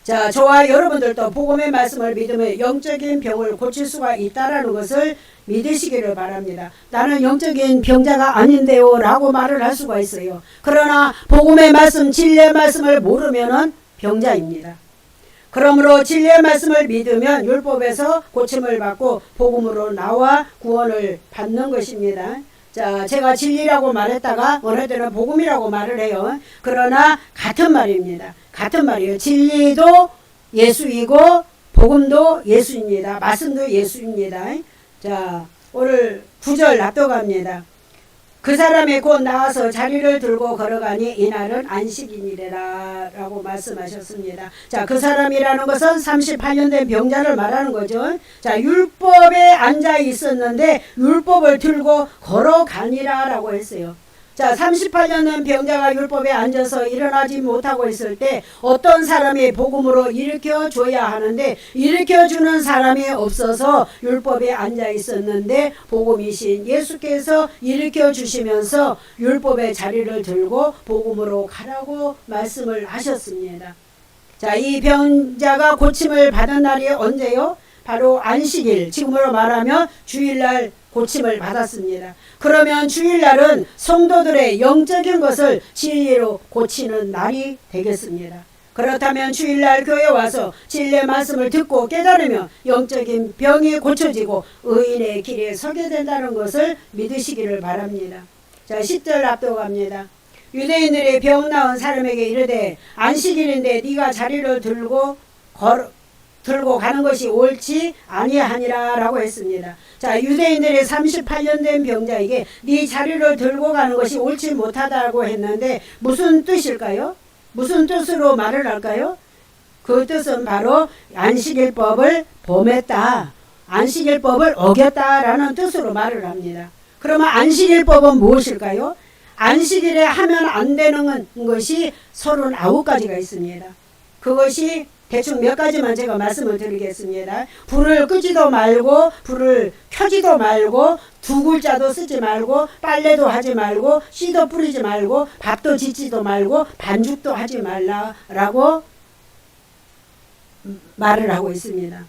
자, 저와 여러분들도 복음의 말씀을 믿으면 영적인 병을 고칠 수가 있다는 것을 믿으시기를 바랍니다. 나는 영적인 병자가 아닌데요 라고 말을 할 수가 있어요. 그러나 복음의 말씀, 진리의 말씀을 모르면 병자입니다. 그러므로 진리의 말씀을 믿으면 율법에서 고침을 받고 복음으로 나와 구원을 받는 것입니다. 자, 제가 진리라고 말했다가 어느 때는 복음이라고 말을 해요. 그러나 같은 말입니다. 같은 말이에요. 진리도 예수이고 복음도 예수입니다. 말씀도 예수입니다. 자, 오늘 9절 납독합니다. 그 사람이 곧 나와서 자리를 들고 걸어가니 이날은 안식일이라 라고 말씀하셨습니다. 자, 그 사람이라는 것은 38년 된 병자를 말하는 거죠. 자, 율법에 앉아 있었는데 율법을 들고 걸어가니라 라고 했어요. 자, 38년 된 병자가 율법에 앉아서 일어나지 못하고 있을 때 어떤 사람이 복음으로 일으켜 줘야 하는데 일으켜 주는 사람이 없어서 율법에 앉아 있었는데 복음이신 예수께서 일으켜 주시면서 율법의 자리를 들고 복음으로 가라고 말씀을 하셨습니다. 자, 이 병자가 고침을 받은 날이 언제요? 바로 안식일, 지금으로 말하면 주일날 고침을 받았습니다. 그러면 주일날은 성도들의 영적인 것을 진리로 고치는 날이 되겠습니다. 그렇다면 주일날 교회 와서 진리의 말씀을 듣고 깨달으면 영적인 병이 고쳐지고 의인의 길에 서게 된다는 것을 믿으시기를 바랍니다. 자, 10절 앞으로 갑니다. 유대인들이 병 나은 사람에게 이르되 안식일인데 네가 자리를 들고 가는 것이 옳지 아니하니라 라고 했습니다. 자, 유대인들이 38년 된 병자에게 네 자리를 들고 가는 것이 옳지 못하다고 했는데 무슨 뜻일까요? 무슨 뜻으로 말을 할까요? 그 뜻은 바로 안식일법을 범했다, 안식일법을 어겼다라는 뜻으로 말을 합니다. 그러면 안식일법은 무엇일까요? 안식일에 하면 안 되는 것이 39가지가 있습니다. 그것이 대충 몇 가지만 제가 말씀을 드리겠습니다. 불을 끄지도 말고 불을 켜지도 말고 두 글자도 쓰지 말고 빨래도 하지 말고 씨도 뿌리지 말고 밥도 짓지도 말고 반죽도 하지 말라라고 말을 하고 있습니다.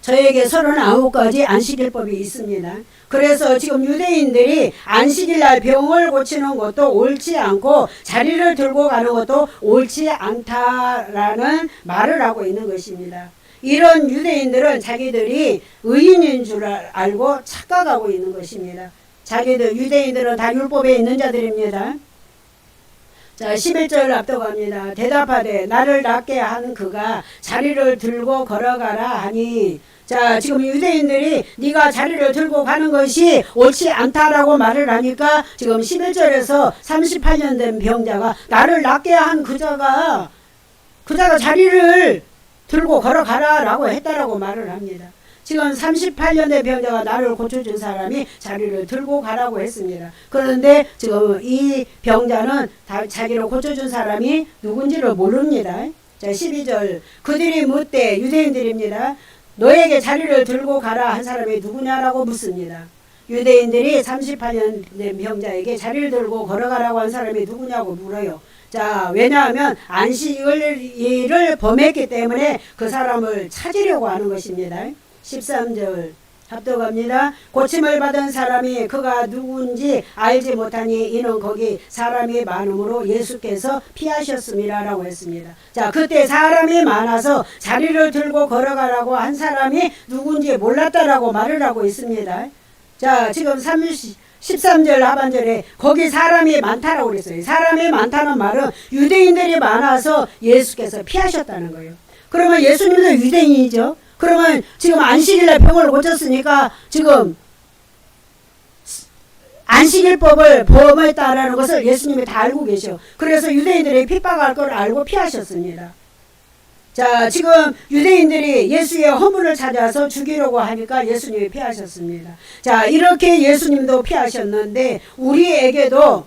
저에게 39가지 안식일법이 있습니다. 그래서 지금 유대인들이 안식일날 병을 고치는 것도 옳지 않고 자리를 들고 가는 것도 옳지 않다라는 말을 하고 있는 것입니다. 이런 유대인들은 자기들이 의인인 줄 알고 착각하고 있는 것입니다. 자기들 유대인들은 다 율법에 있는 자들입니다. 자, 11절 앞서갑니다. 대답하되 나를 낫게 한 그가 자리를 들고 걸어가라 하니, 자, 지금 유대인들이 네가 자리를 들고 가는 것이 옳지 않다라고 말을 하니까 지금 11절에서 38년 된 병자가 나를 낫게 한 그자가 자리를 들고 걸어가라 라고 했다라고 말을 합니다. 지금 38년 된 병자가 나를 고쳐준 사람이 자리를 들고 가라고 했습니다. 그런데 지금 이 병자는 자기를 고쳐준 사람이 누군지를 모릅니다. 자, 12절 그들이 묻되, 유대인들입니다. 너에게 자리를 들고 가라 한 사람이 누구냐라고 묻습니다. 유대인들이 38년 된 병자에게 자리를 들고 걸어가라고 한 사람이 누구냐고 물어요. 자, 왜냐하면 안식일을 범했기 때문에 그 사람을 찾으려고 하는 것입니다. 13절 합독합니다. 고침을 받은 사람이 그가 누군지 알지 못하니 이는 거기 사람이 많음으로 예수께서 피하셨습니다 라고 했습니다. 자, 그때 사람이 많아서 자리를 들고 걸어가라고 한 사람이 누군지 몰랐다라고 말을 하고 있습니다. 자, 지금 13절 하반절에 거기 사람이 많다라고 그랬어요. 사람이 많다는 말은 유대인들이 많아서 예수께서 피하셨다는 거예요. 그러면 예수님도 유대인이죠. 그러면 지금 안식일날 병을 고쳤으니까 지금 안식일법을 범했다라는 것을 예수님이 다 알고 계셔. 그래서 유대인들이 핍박할 걸 알고 피하셨습니다. 자, 지금 유대인들이 예수의 허물을 찾아서 죽이려고 하니까 예수님이 피하셨습니다. 자, 이렇게 예수님도 피하셨는데 우리에게도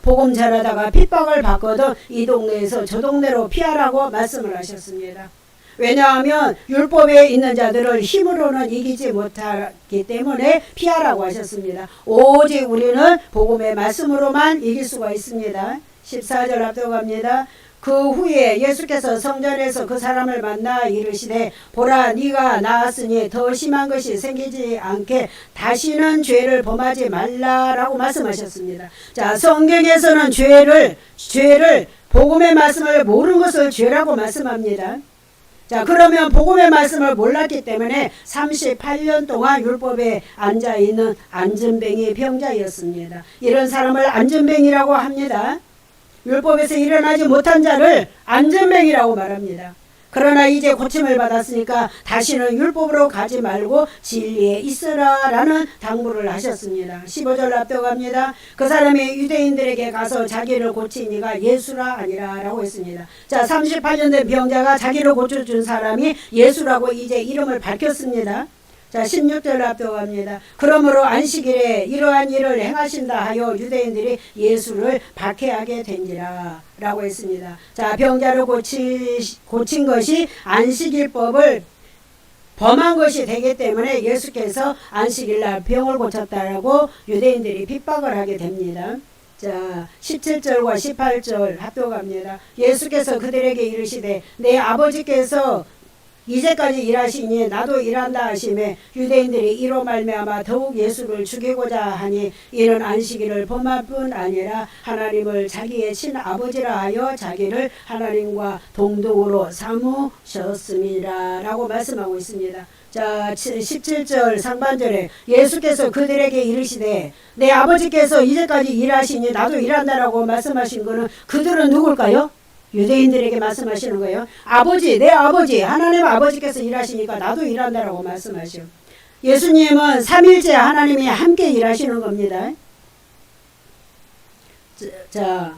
복음 전하다가 핍박을 받거든 이 동네에서 저 동네로 피하라고 말씀을 하셨습니다. 왜냐하면 율법에 있는 자들을 힘으로는 이기지 못하기 때문에 피하라고 하셨습니다. 오직 우리는 복음의 말씀으로만 이길 수가 있습니다. 14절 앞서갑니다. 그 후에 예수께서 성전에서 그 사람을 만나 이르시되 보라 네가 나았으니 더 심한 것이 생기지 않게 다시는 죄를 범하지 말라라고 말씀하셨습니다. 자, 성경에서는 죄를 복음의 말씀을 모르는 것을 죄라고 말씀합니다. 자, 그러면 복음의 말씀을 몰랐기 때문에 38년 동안 율법에 앉아있는 안전뱅이 병자였습니다. 이런 사람을 안전뱅이라고 합니다. 율법에서 일어나지 못한 자를 안전뱅이라고 말합니다. 그러나 이제 고침을 받았으니까 다시는 율법으로 가지 말고 진리에 있으라 라는 당부를 하셨습니다. 15절 앞서갑니다. 그 사람이 유대인들에게 가서 자기를 고친 이가 예수라 아니라 라고 했습니다. 자, 38년 된 병자가 자기를 고쳐준 사람이 예수라고 이제 이름을 밝혔습니다. 자, 16절 합독합니다. 그러므로 안식일에 이러한 일을 행하신다 하여 유대인들이 예수를 박해하게 된지라 라고 했습니다. 자, 병자를 고친 것이 안식일법을 범한 것이 되기 때문에 예수께서 안식일날 병을 고쳤다라고 유대인들이 핍박을 하게 됩니다. 자, 17절과 18절 합독합니다. 예수께서 그들에게 이르시되 내 아버지께서 이제까지 일하시니 나도 일한다 하시매 유대인들이 이로 말미암아 더욱 예수를 죽이고자 하니 이는 안식일을 범할 뿐 아니라 하나님을 자기의 친아버지라 하여 자기를 하나님과 동등으로 삼으셨습니다 라고 말씀하고 있습니다. 자, 17절 상반절에 예수께서 그들에게 이르시되 내 아버지께서 이제까지 일하시니 나도 일한다라고 말씀하신 거는 그들은 누굴까요? 유대인들에게 말씀하시는 거예요. 아버지, 내 아버지, 하나님 아버지께서 일하시니까 나도 일한다라고 말씀하시오. 예수님은 삼일째 하나님이 함께 일하시는 겁니다. 자,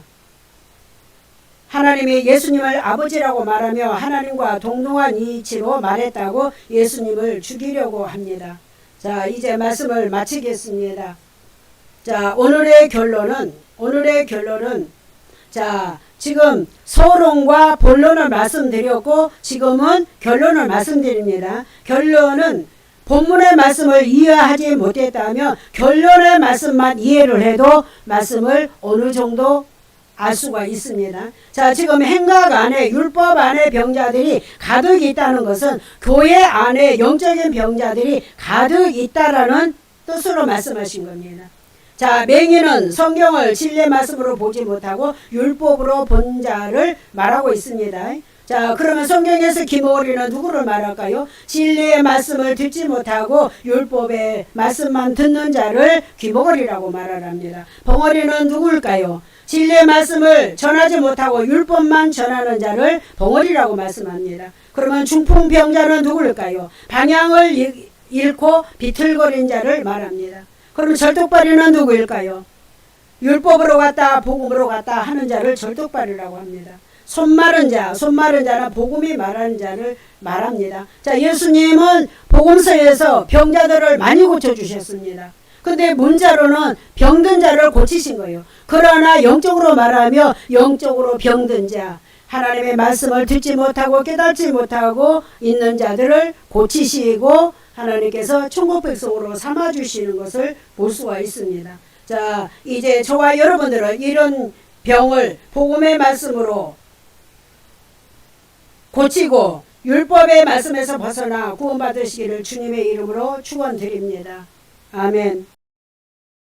하나님이 예수님을 아버지라고 말하며 하나님과 동등한 이치로 말했다고 예수님을 죽이려고 합니다. 자, 이제 말씀을 마치겠습니다. 자, 오늘의 결론은 자, 지금 서론과 본론을 말씀드렸고 지금은 결론을 말씀드립니다. 결론은 본문의 말씀을 이해하지 못했다면 결론의 말씀만 이해를 해도 말씀을 어느 정도 알 수가 있습니다. 자, 지금 행각 안에 율법 안에 병자들이 가득 있다는 것은 교회 안에 영적인 병자들이 가득 있다라는 뜻으로 말씀하신 겁니다. 자, 맹인은 성경을 진리의 말씀으로 보지 못하고 율법으로 본 자를 말하고 있습니다. 자, 그러면 성경에서 기머리는 누구를 말할까요? 진리의 말씀을 듣지 못하고 율법의 말씀만 듣는 자를 귀머거리라고 말합니다. 벙어리는 누구일까요? 진리의 말씀을 전하지 못하고 율법만 전하는 자를 벙어리라고 말씀합니다. 그러면 중풍병자는 누구일까요? 방향을 잃고 비틀거린 자를 말합니다. 그럼 절뚝발이는 누구일까요? 율법으로 갔다 복음으로 갔다 하는 자를 절뚝발이라고 합니다. 손마른 자는 복음이 말하는 자를 말합니다. 자, 예수님은 복음서에서 병자들을 많이 고쳐주셨습니다. 근데 문자로는 병든 자를 고치신 거예요. 그러나 영적으로 말하며 영적으로 병든 자, 하나님의 말씀을 듣지 못하고 깨닫지 못하고 있는 자들을 고치시고 하나님께서 천국 백성으로 삼아주시는 것을 볼 수가 있습니다. 자, 이제 저와 여러분들은 이런 병을 복음의 말씀으로 고치고 율법의 말씀에서 벗어나 구원받으시기를 주님의 이름으로 축원드립니다. 아멘.